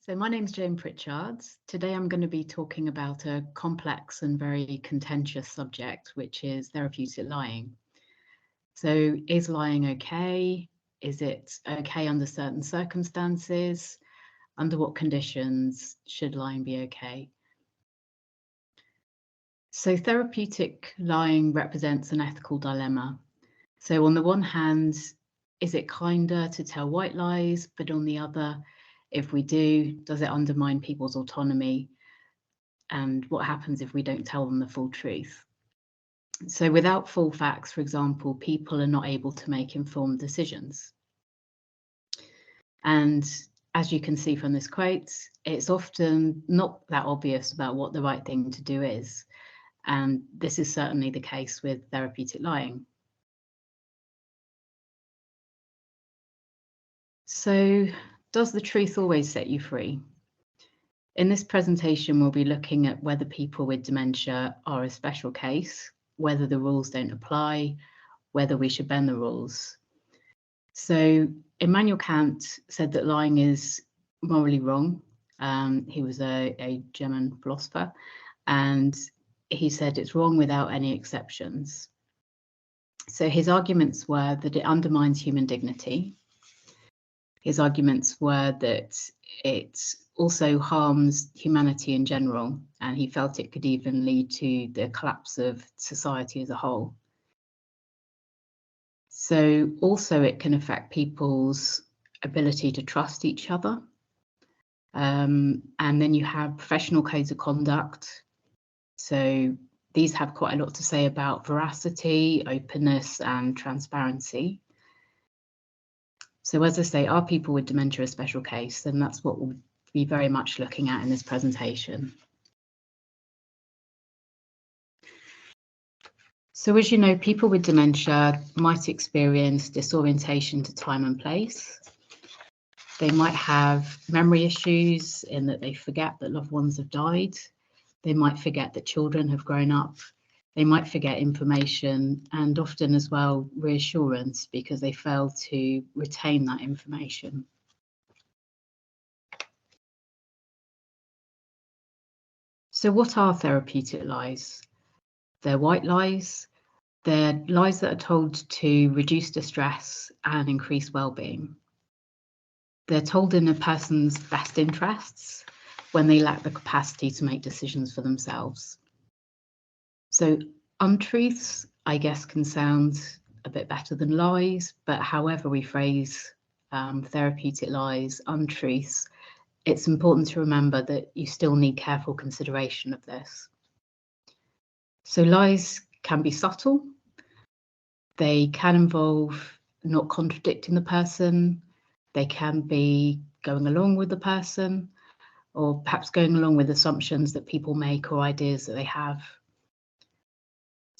So my name's Jane Pritchard. Today I'm going to be talking about a complex and very contentious subject, which is therapeutic lying. So is lying okay? Is it okay under certain circumstances? Under what conditions should lying be okay? So therapeutic lying represents an ethical dilemma. So on the one hand, is it kinder to tell white lies? But on the other, if we do, does it undermine people's autonomy? And what happens if we don't tell them the full truth? So without full facts, for example, people are not able to make informed decisions. And as you can see from this quote, it's often not that obvious about what the right thing to do is. And this is certainly the case with therapeutic lying. So, does the truth always set you free? In this presentation, we'll be looking at whether people with dementia are a special case, whether the rules don't apply, whether we should bend the rules. So Immanuel Kant said that lying is morally wrong. He was a German philosopher, and he said it's wrong without any exceptions. So his arguments were that it undermines human dignity. His arguments were that it also harms humanity in general, and he felt it could even lead to the collapse of society as a whole. So also it can affect people's ability to trust each other. And then you have professional codes of conduct. So these have quite a lot to say about veracity, openness, and transparency. So as I say, are people with dementia a special case? And that's what we'll be very much looking at in this presentation. So as you know, people with dementia might experience disorientation to time and place. They might have memory issues in that they forget that loved ones have died. They might forget that children have grown up. They might forget information, and often as well reassurance, because they fail to retain that information. So what are therapeutic lies? They're white lies. They're lies that are told to reduce distress and increase well-being. They're told in a person's best interests when they lack the capacity to make decisions for themselves. So untruths, I guess, can sound a bit better than lies, but however we phrase therapeutic lies, untruths, it's important to remember that you still need careful consideration of this. So lies can be subtle. They can involve not contradicting the person. They can be going along with the person, or perhaps going along with assumptions that people make or ideas that they have.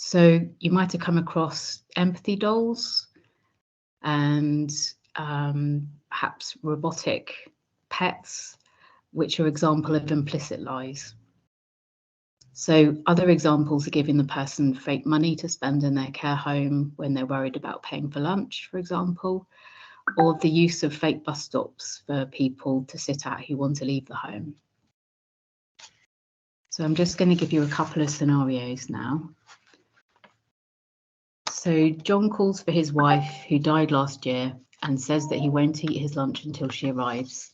So you might have come across empathy dolls and perhaps robotic pets, which are examples of implicit lies. So other examples are giving the person fake money to spend in their care home when they're worried about paying for lunch, for example, or the use of fake bus stops for people to sit at who want to leave the home. So I'm just going to give you a couple of scenarios now. So John calls for his wife, who died last year, and says that he won't eat his lunch until she arrives.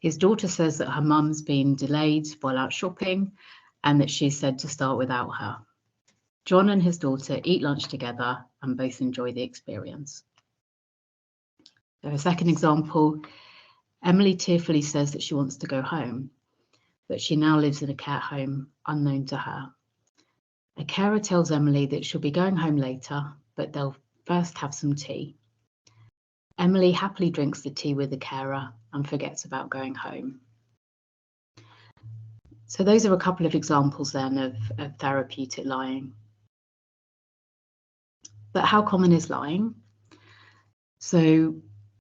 His daughter says that her mum's been delayed while out shopping and that she's said to start without her. John and his daughter eat lunch together and both enjoy the experience. So a second example, Emily tearfully says that she wants to go home, but she now lives in a care home unknown to her. A carer tells Emily that she'll be going home later, but they'll first have some tea. Emily happily drinks the tea with the carer and forgets about going home. So those are a couple of examples then of therapeutic lying. But how common is lying? So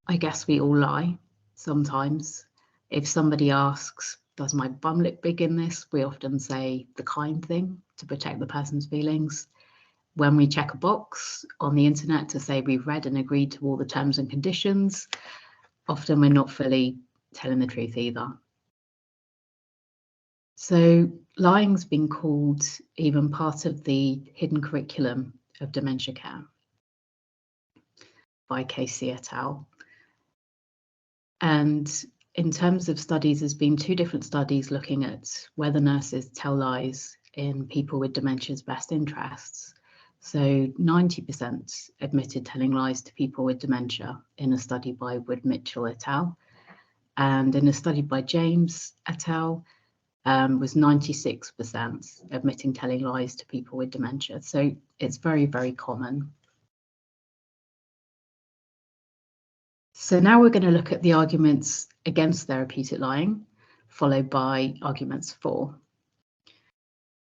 I guess we all lie sometimes. If somebody asks, does my bum look big in this? We often say the kind thing to protect the person's feelings. When we check a box on the internet to say we've read and agreed to all the terms and conditions, often we're not fully telling the truth either. So lying's been called even part of the hidden curriculum of dementia care by Casey et al. And in terms of studies, there's been 2 different studies looking at whether nurses tell lies in people with dementia's best interests. So 90% admitted telling lies to people with dementia in a study by Wood Mitchell et al. And in a study by James et al, was 96% admitting telling lies to people with dementia. So it's very, very common. So now we're going to look at the arguments against therapeutic lying, followed by arguments for.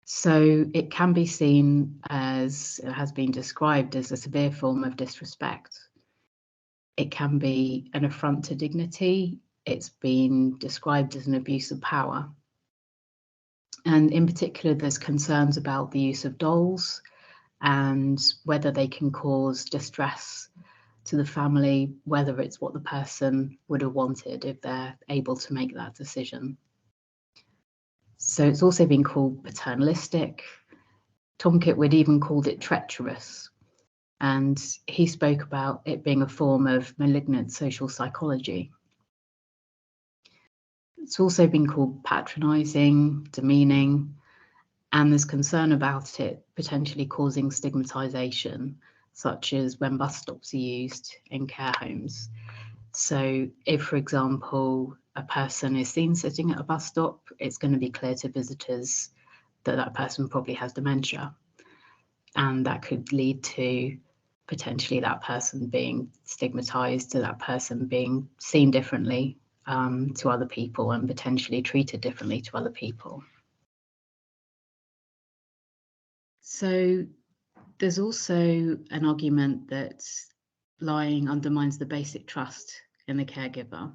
So it can be seen as, it has been described as, a severe form of disrespect. It can be an affront to dignity. It's been described as an abuse of power. And in particular, there's concerns about the use of dolls and whether they can cause distress to the family, whether it's what the person would have wanted if they're able to make that decision. So it's also been called paternalistic. Tom Kitwood even called it treacherous, and he spoke about it being a form of malignant social psychology. It's also been called patronising, demeaning, and there's concern about it potentially causing stigmatisation, such as when bus stops are used in care homes. So if, for example, a person is seen sitting at a bus stop, it's going to be clear to visitors that that person probably has dementia. And that could lead to potentially that person being stigmatized, to that person being seen differently to other people and potentially treated differently to other people. So there's also an argument that lying undermines the basic trust in the caregiver.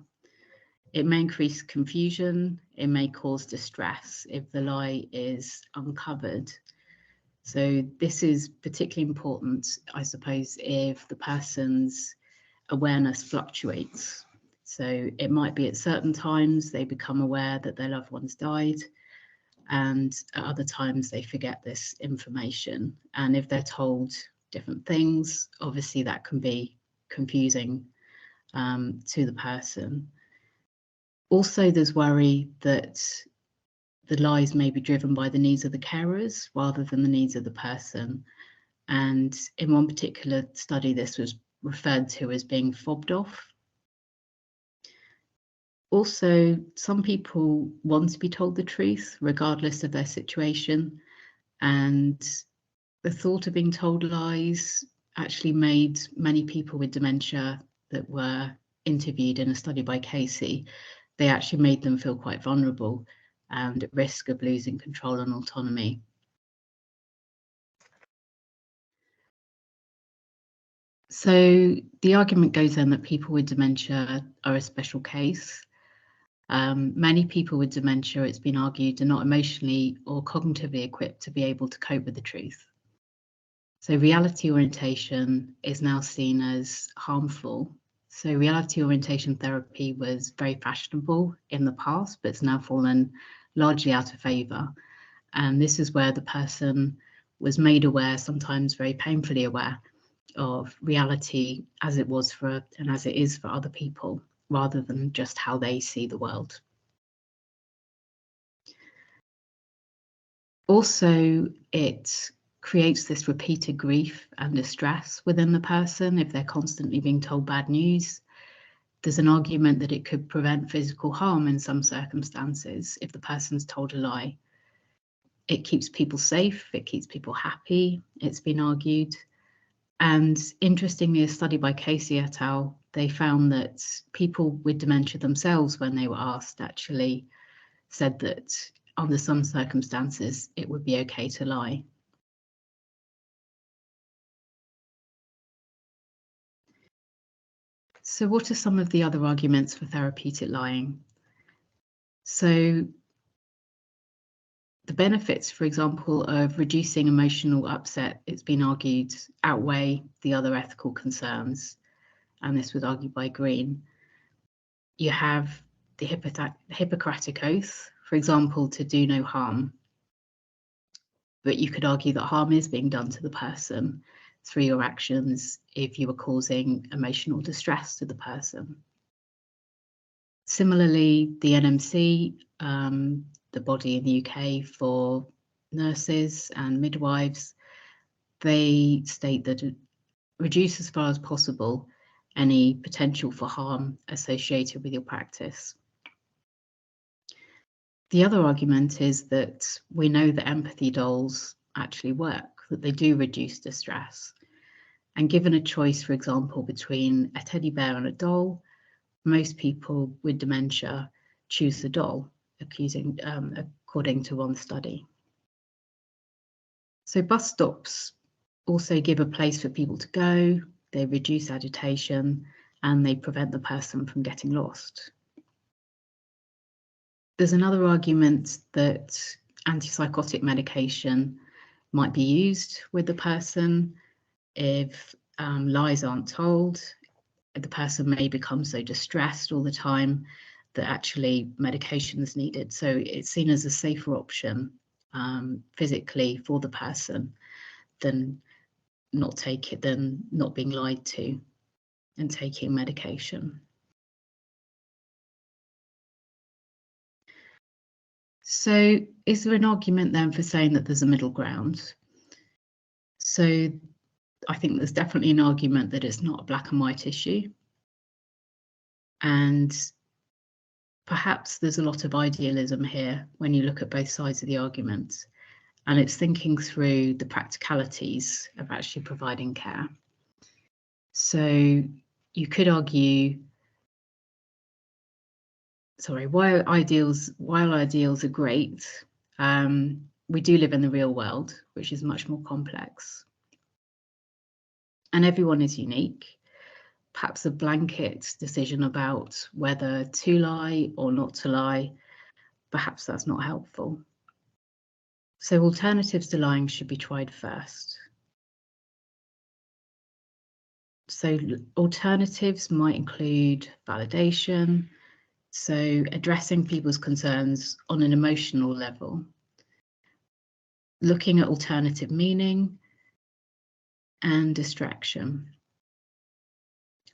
It may increase confusion, it may cause distress if the lie is uncovered. So this is particularly important, I suppose, if the person's awareness fluctuates. So it might be at certain times they become aware that their loved one's died, and at other times they forget this information. And if they're told different things, obviously that can be confusing to the person. Also, there's worry that the lies may be driven by the needs of the carers rather than the needs of the person. And in one particular study, this was referred to as being fobbed off. Also, some people want to be told the truth regardless of their situation, and the thought of being told lies actually made many people with dementia that were interviewed in a study by Casey, they actually made them feel quite vulnerable and at risk of losing control and autonomy. So the argument goes then that people with dementia are a special case. Many people with dementia, it's been argued, are not emotionally or cognitively equipped to be able to cope with the truth. So reality orientation is now seen as harmful. So reality orientation therapy was very fashionable in the past, but it's now fallen largely out of favour. And this is where the person was made aware, sometimes very painfully aware, of reality as it was for and as it is for other people, rather than just how they see the world. Also, it creates this repeated grief and distress within the person if they're constantly being told bad news. There's an argument that it could prevent physical harm in some circumstances if the person's told a lie. It keeps people safe, it keeps people happy, it's been argued. And interestingly, a study by Casey et al, they found that people with dementia themselves, when they were asked, actually said that under some circumstances, it would be okay to lie. So what are some of the other arguments for therapeutic lying? So the benefits, for example, of reducing emotional upset, it's been argued, outweigh the other ethical concerns. And this was argued by Green. You have the Hippocratic Oath for example, to do no harm. But you could argue that harm is being done to the person through your actions if you are causing emotional distress to the person. Similarly, the NMC, the body in the UK for nurses and midwives, they state that it reduce as far as possible any potential for harm associated with your practice. The other argument is that we know that empathy dolls actually work, that they do reduce distress. And given a choice, for example, between a teddy bear and a doll, most people with dementia choose the doll, according to one study. So bus stops also give a place for people to go, they reduce agitation, and they prevent the person from getting lost. There's another argument that antipsychotic medication might be used with the person if lies aren't told. The person may become so distressed all the time that actually medication is needed. So it's seen as a safer option physically for the person than not being lied to and taking medication. So is there an argument then for saying that there's a middle ground? So I think there's definitely an argument that it's not a black and white issue. And perhaps there's a lot of idealism here when you look at both sides of the argument. And it's thinking through the practicalities of actually providing care. So you could argue, while ideals are great, we do live in the real world, which is much more complex. And everyone is unique. Perhaps a blanket decision about whether to lie or not to lie, perhaps that's not helpful. So alternatives to lying should be tried first. So alternatives might include validation, so addressing people's concerns on an emotional level, looking at alternative meaning, and distraction.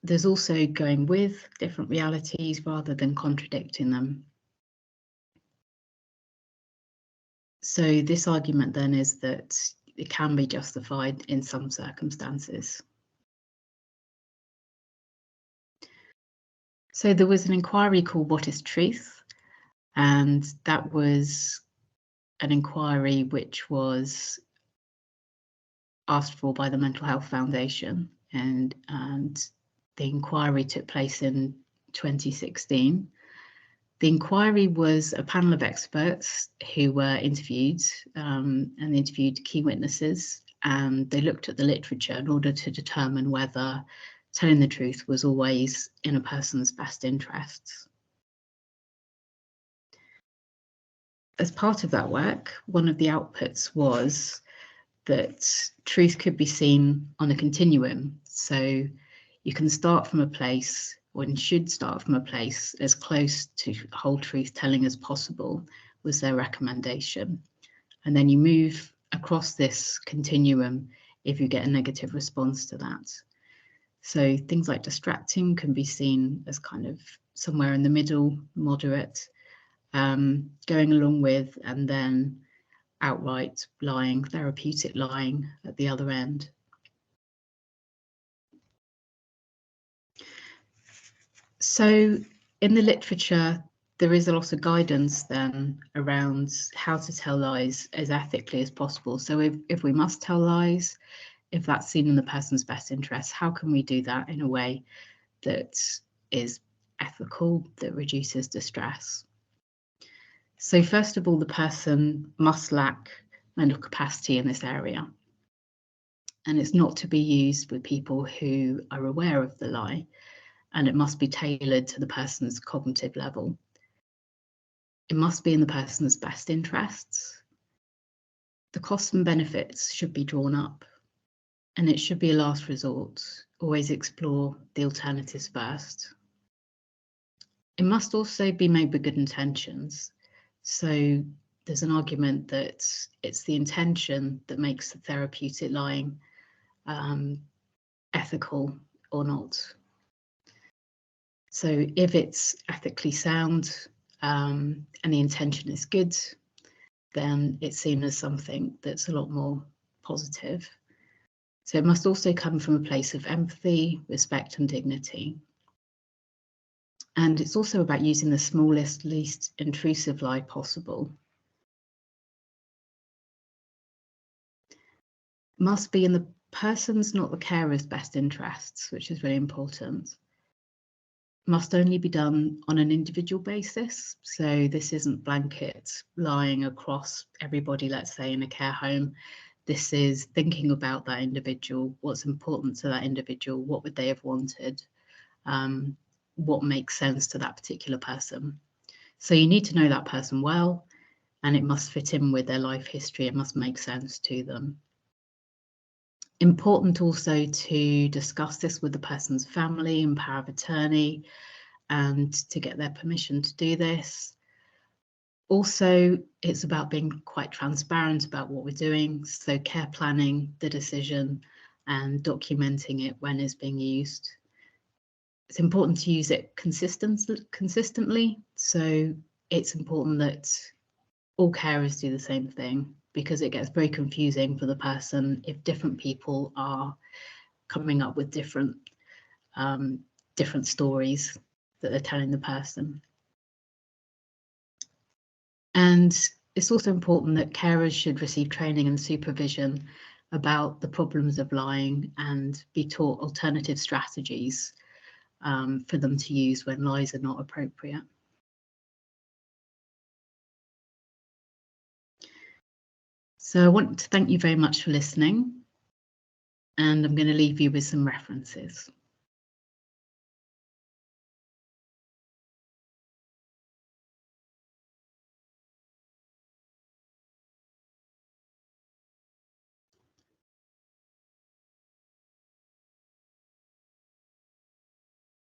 There's also going with different realities rather than contradicting them. So this argument then is that it can be justified in some circumstances. So there was an inquiry called What is Truth? And that was an inquiry which was asked for by the Mental Health Foundation, and the inquiry took place in 2016. The inquiry was a panel of experts who were interviewed, and they interviewed key witnesses, and they looked at the literature in order to determine whether telling the truth was always in a person's best interests. As part of that work, one of the outputs was that truth could be seen on a continuum. So you can start from a place, or should start from a place as close to whole truth telling as possible, was their recommendation. And then you move across this continuum if you get a negative response to that. So things like distracting can be seen as kind of somewhere in the middle, moderate, going along with, and then outright lying, therapeutic lying at the other end. So in the literature, there is a lot of guidance then around how to tell lies as ethically as possible. So if we must tell lies, if that's seen in the person's best interest, how can we do that in a way that is ethical, that reduces distress? So first of all, the person must lack mental capacity in this area. And it's not to be used with people who are aware of the lie, and it must be tailored to the person's cognitive level. It must be in the person's best interests. The costs and benefits should be drawn up, and it should be a last resort. Always explore the alternatives first. It must also be made with good intentions. So there's an argument that it's the intention that makes the therapeutic lying ethical or not. So if it's ethically sound and the intention is good, then it's seen as something that's a lot more positive. So it must also come from a place of empathy, respect, and dignity. And it's also about using the smallest, least intrusive lie possible. Must be in the person's, not the carer's, best interests, which is really important. Must only be done on an individual basis. So this isn't blanket lying across everybody, let's say, in a care home. This is thinking about that individual, what's important to that individual, what would they have wanted, what makes sense to that particular person. So you need to know that person well, and it must fit in with their life history. It must make sense to them. Important also to discuss this with the person's family and power of attorney, and to get their permission to do this. Also, it's about being quite transparent about what we're doing. So care planning the decision and documenting it when it's being used. It's important to use it consistently. So it's important that all carers do the same thing, because it gets very confusing for the person if different people are coming up with different stories that they're telling the person. And it's also important that carers should receive training and supervision about the problems of lying and be taught alternative strategies for them to use when lies are not appropriate. So I want to thank you very much for listening, and I'm going to leave you with some references.